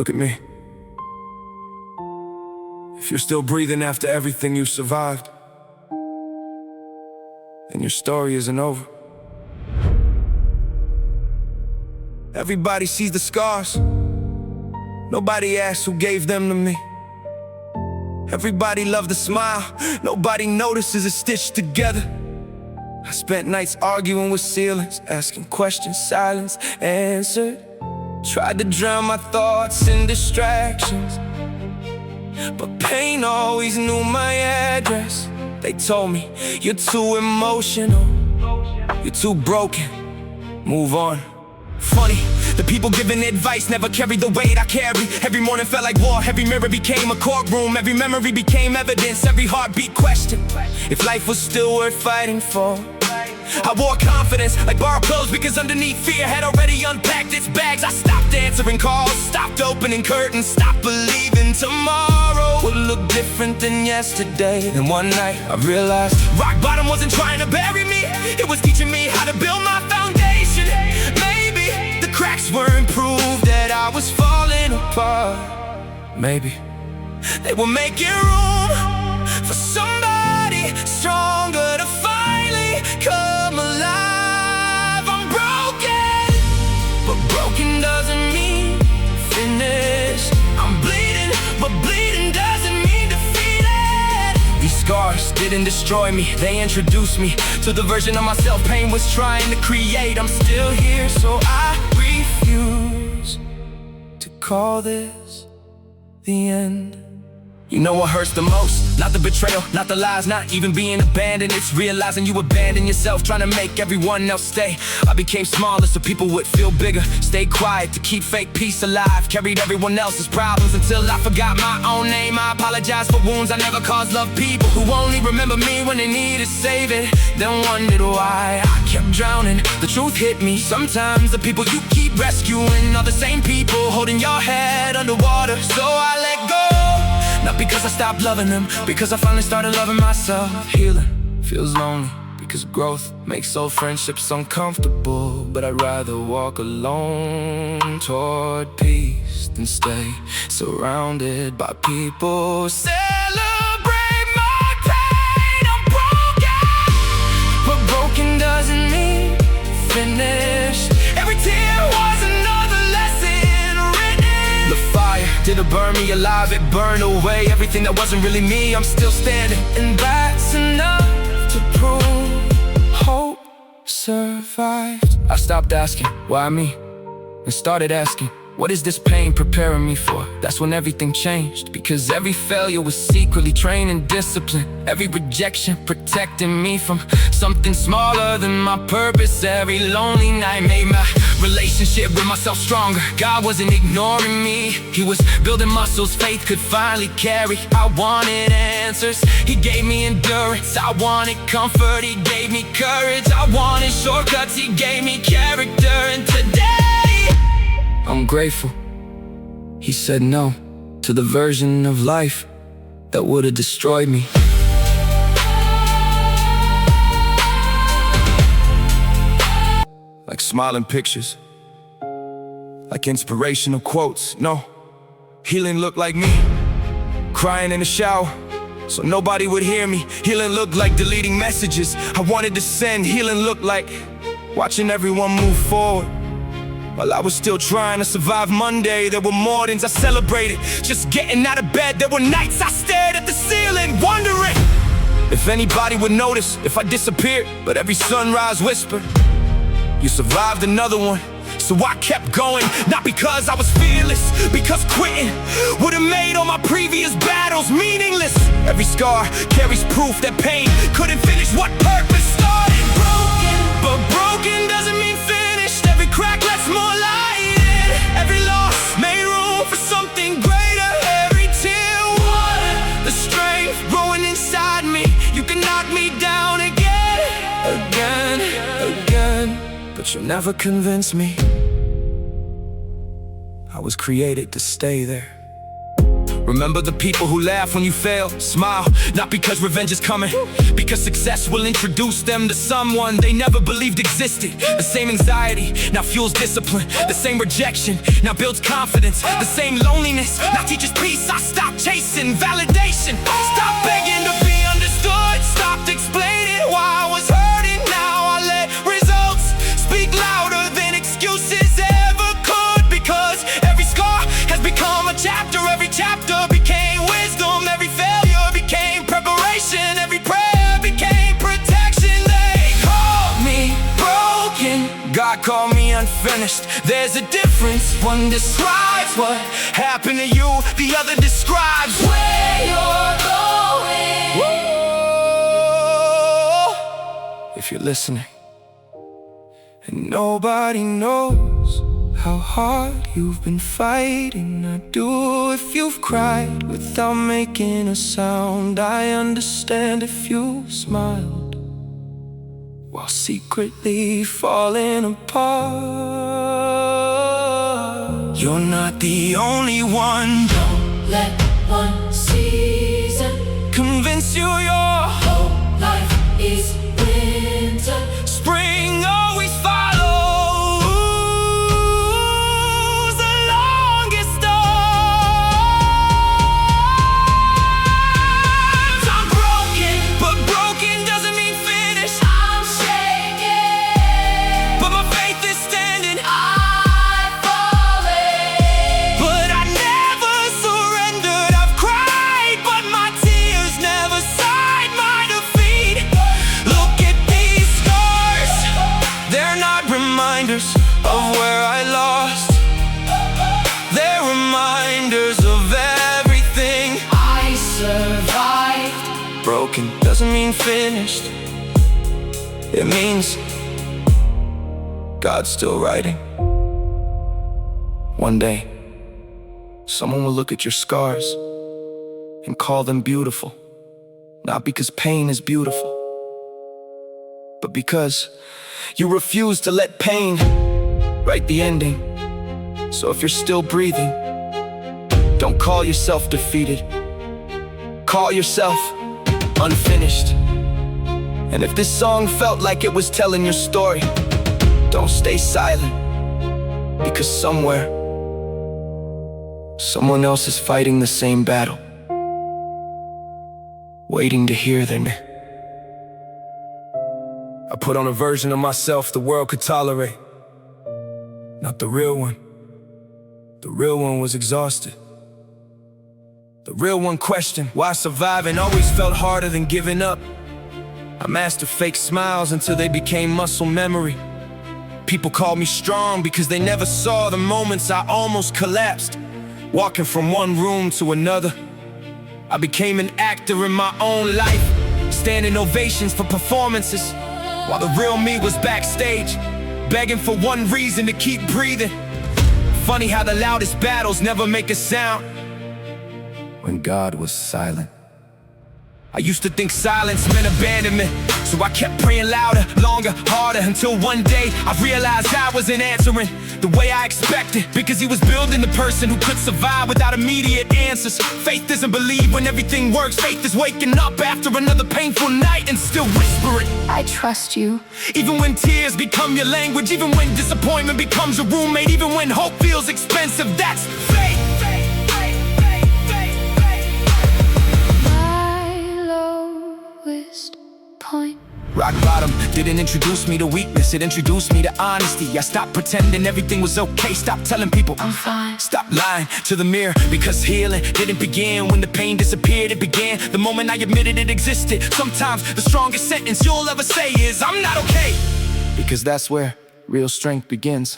Look at me. If you're still breathing after everything you survived, then your story isn't over. Everybody sees the scars. Nobody asks who gave them to me. Everybody loved the smile. Nobody notices it stitched together. I spent nights arguing with ceilings, asking questions, silence answered. Tried to drown my thoughts in distractions, but pain always knew my address. They told me, you're too emotional, you're too broken, move on. Funny, the people giving advice never carried the weight I carry. Every morning felt like war, every mirror became a courtroom. Every memory became evidence, every heartbeat question if life was still worth fighting for. I wore confidence like borrowed clothes, because underneath fear had already unpacked its bags. I stopped answering calls, stopped opening curtains, stopped believing tomorrow would look different than yesterday. Then one night I realized rock bottom wasn't trying to bury me, it was teaching me how to build my foundation. Maybe the cracks weren't proof that I was falling apart. Maybe they were making room for somebody stronger to finally come alive. I'm broken, but broken doesn't mean finished. I'm bleeding, but bleeding doesn't mean defeated. These scars didn't destroy me, they introduced me to the version of myself pain was trying to create. I'm still here, so I refuse to call this the end. You know what hurts the most? Not the betrayal, not the lies, not even being abandoned. It's realizing you abandon yourself, trying to make everyone else stay. I became smaller so people would feel bigger. Stayed quiet to keep fake peace alive. Carried everyone else's problems until I forgot my own name. I apologize for wounds I never caused. Love people who only remember me when they needed saving, then wondered why I kept drowning. The truth hit me. Sometimes the people you keep rescuing are the same people holding your head underwater. So I let go. Not because I stopped loving them, because I finally started loving myself. Healing feels lonely because growth makes old friendships uncomfortable. But I'd rather walk alone toward peace than stay surrounded by people. Celebrate my pain. I'm broken, but broken doesn't mean finished. Every tear was another lesson written. The fire didn't burn me alive, it burned away everything that wasn't really me. I'm still standing, and that's enough to prove hope survived. I stopped asking, why me? And started asking, what is this pain preparing me for? That's when everything changed, because every failure was secretly training discipline. Every rejection protecting me from something smaller than my purpose. Every lonely night made my relationship with myself stronger. God wasn't ignoring me, He was building muscles faith could finally carry. I wanted answers, He gave me endurance. I wanted comfort, He gave me courage. I wanted shortcuts, He gave me character. And today I'm grateful He said no to the version of life that would have destroyed me. Like smiling pictures, like inspirational quotes. No, healing looked like me crying in the shower so nobody would hear me. Healing looked like deleting messages I wanted to send. Healing looked like watching everyone move forward while I was still trying to survive Monday. There were mornings I celebrated just getting out of bed. There were nights I stared at the ceiling wondering if anybody would notice if I disappeared. But every sunrise whispered, you survived another one. So I kept going, not because I was fearless, because quitting would have made all my previous battles meaningless. Every scar carries proof that pain couldn't finish what purpose started. Broken, but broken doesn't mean finished. Every crack lets more light in. Every loss made room for something greater. Every tear watered the strength growing inside me. You can knock me down again, but you'll never convince me I was created to stay there. Remember the people who laugh when you fail. Smile, not because revenge is coming, because success will introduce them to someone they never believed existed. The same anxiety now fuels discipline. The same rejection now builds confidence. The same loneliness now teaches peace. I stopped chasing validation, stopped begging to be understood, stopped explaining why I was hurting. Now I let results speak louder than excuses ever could, because every scar has become a chapter. Every chapter became wisdom. Every failure became preparation. Every prayer became protection. They call me broken, God called me unfinished. There's a difference. One describes what happened to you, the other describes where you're going. Whoa. If you're listening, and nobody knows how hard you've been fighting. I do if you've cried without making a sound. I understand if you smiled while secretly falling apart. You're not the only one. Don't let one season convince you your whole life is winter. Spring always follows the longest storms. I'm broken, but broken doesn't mean finished. I'm shaking, But my faith is standing. I'm falling. But I never surrendered. I've cried, but my tears never sighed my defeat. Look at these scars. They're not reminders of where I lost. They're reminders of everything I survived. broken doesn't mean finished. It means God's still writing. One day, someone will look at your scars and call them beautiful. Not because pain is beautiful, but because you refuse to let pain write the ending. So if you're still breathing, don't call yourself defeated. Call yourself unfinished. And if this song felt like it was telling your story, don't stay silent, because somewhere, someone else is fighting the same battle, waiting to hear their name. I put on a version of myself the world could tolerate, not the real one. The real one was exhausted. The real one questioned why surviving always felt harder than giving up. I mastered fake smiles until they became muscle memory. People called me strong because they never saw the moments I almost collapsed. Walking from one room to another, I became an actor in my own life, standing ovations for performances, while the real me was backstage, begging for one reason to keep breathing. Funny how the loudest battles never make a sound when God was silent. I used to think silence meant abandonment, so I kept praying louder, longer, harder, until one day I realized God wasn't answering the way I expected, because he was building the person who could survive without immediate answers. Faith doesn't believe when everything works. Faith is waking up after another painful night and still whispering, I trust you. even when tears become your language, even when disappointment becomes your roommate, even when hope feels expensive, that's faith. Point. Rock bottom didn't introduce me to weakness, it introduced me to honesty. I stopped pretending everything was okay, stopped telling people I'm fine. Stop lying to the mirror, because healing didn't begin when the pain disappeared. It began the moment I admitted it existed. Sometimes the strongest sentence you'll ever say is, I'm not okay, because that's where real strength begins.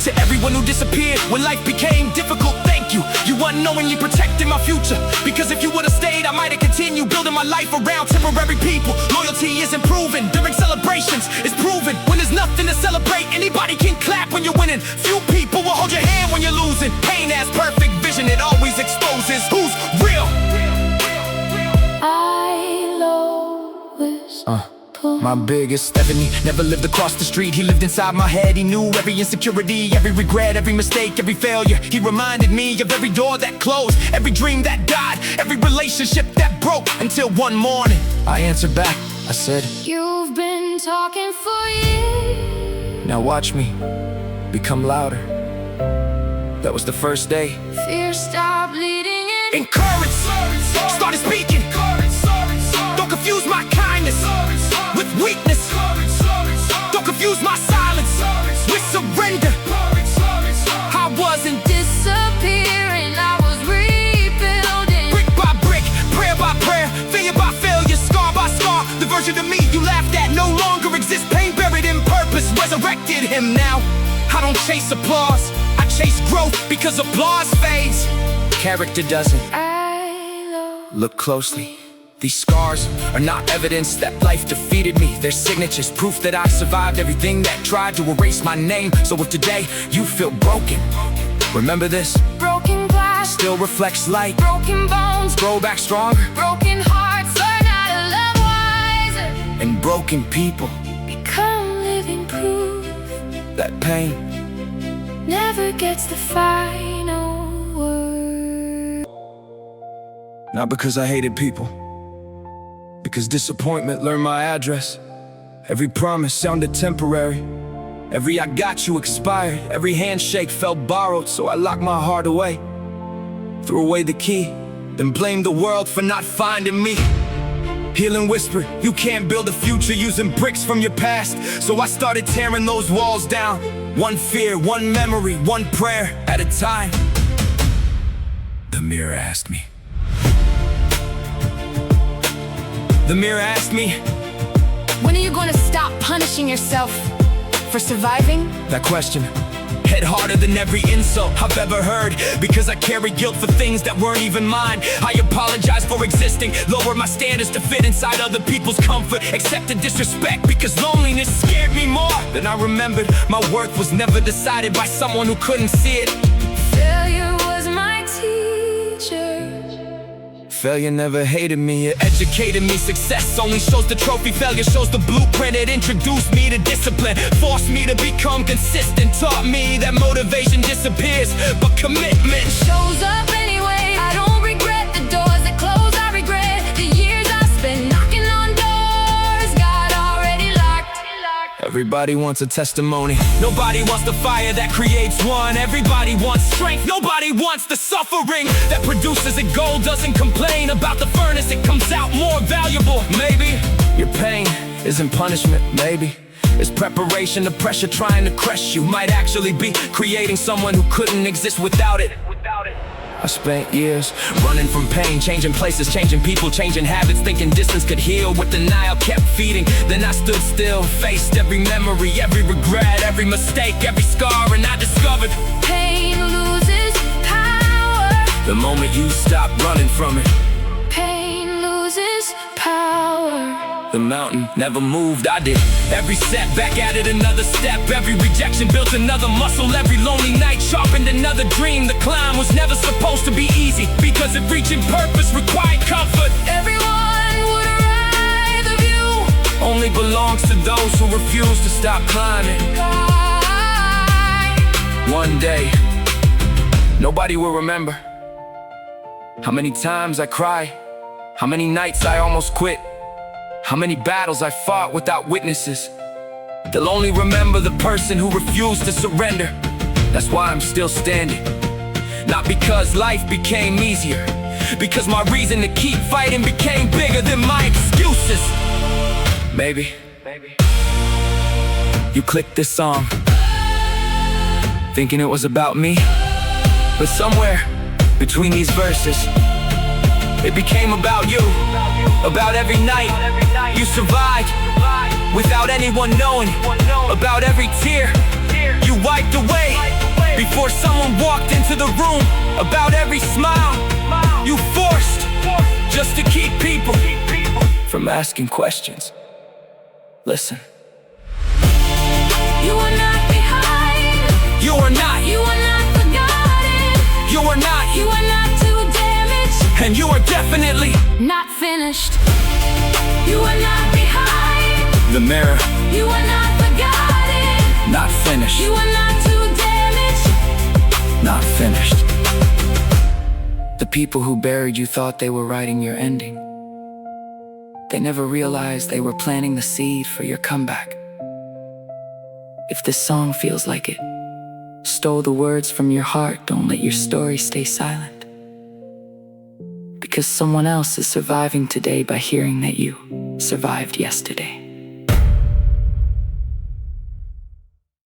To everyone who disappeared when life became difficult, thank you. You unknowingly protected my future, because if you would've stayed, I might've continued building my life around temporary people. Loyalty isn't proven during celebrations, it's proven when there's nothing to celebrate. Anybody can clap when you're winning, few people will hold your hand when you're losing. Pain has perfect vision, it always exposes who's real. I lowest people. My biggest enemy never lived across the street. He lived inside my head. He knew every insecurity, every regret, every mistake, every failure. He reminded me of every door that closed, every dream that died, every relationship that broke. Until one morning I answered back, I said, You've been talking for years. now watch me become louder. That was the first day. Fear stopped leading it. Encourage, started speaking. Don't confuse my kindness with weakness. Don't confuse my silence with surrender. I wasn't disappearing, I was rebuilding. Brick by brick, prayer by prayer, failure by failure, scar by scar. The version of me you laughed at no longer exists. Pain buried in purpose, resurrected him now. I don't chase applause, I chase growth, because applause fades, character doesn't. Look closely. These scars are not evidence that life defeated me. They're signatures, proof that I survived everything that tried to erase my name. So if today you feel broken, remember this: broken glass still reflects light. Broken bones Grow back stronger. Broken hearts learn how to love wiser. And broken people Become living proof that pain never gets the final word. not because I hated people, because disappointment learned my address. Every promise sounded temporary. Every I got you expired. Every handshake felt borrowed, so I locked my heart away. Threw away the key, then blamed the world for not finding me. Healing whispered, you can't build a future using bricks from your past. So I started tearing those walls down. One fear, one memory, one prayer at a time. The mirror asked me. The mirror asked me, When are you going to stop punishing yourself for surviving? that question hit harder than every insult I've ever heard, because I carry guilt for things that weren't even mine. I apologize for existing, lowered my standards to fit inside other people's comfort, accepted disrespect because loneliness scared me more than I remembered. My worth was never decided by someone who couldn't see it. Failure was my teacher. Failure never hated me, it educated me. Success only shows the trophy, failure shows the blueprint. It introduced me to discipline, forced me to become consistent, taught me that motivation disappears, but commitment Shows up anyway. I don't regret the doors that close, I regret the years I spent knocking on doors God already locked. Everybody wants a testimony. Nobody wants the fire that creates one. Everybody wants strength. Nobody wants the suffering that produces it. Gold doesn't complain about the furnace. It comes out more valuable. Maybe your pain isn't punishment. Maybe it's preparation. The pressure trying to crush you might actually be creating someone who couldn't exist without it. I spent years running from pain, changing places, changing people, changing habits, thinking distance could heal what denial kept feeding. Then I stood still, faced every memory, every regret, every mistake, every scar, and I discovered Pain loses power. the moment you stop running from it, Pain loses power. the mountain never moved, I did. Every setback added another step. Every rejection built another muscle. Every lonely night sharpened another dream. The climb was never supposed to be easy, because if reaching purpose required comfort, Everyone would arrive. The view only belongs to those who refuse to stop climbing. One day, nobody will remember how many times I cried, how many nights I almost quit, how many battles I fought without witnesses. They'll only remember the person who refused to surrender. That's why I'm still standing. Not because life became easier, because my reason to keep fighting became bigger than my excuses. Maybe you clicked this song thinking it was about me, but somewhere between these verses it became about you. About every night you survived without anyone knowing. About every tear you wiped away before someone walked into the room. About every smile you forced just to keep people from asking questions. Listen. You are not behind. You are not. You are not forgotten. You are not. You are not too damaged. And you are definitely Not finished. You are not behind. the mirror. You are not forgotten. Not finished. You are not too damaged. Not finished. The people who buried you thought they were writing your ending. They never realized they were planting the seed for your comeback. If this song feels like it stole the words from your heart, don't let your story stay silent. Because someone else is surviving today by hearing that you survived yesterday.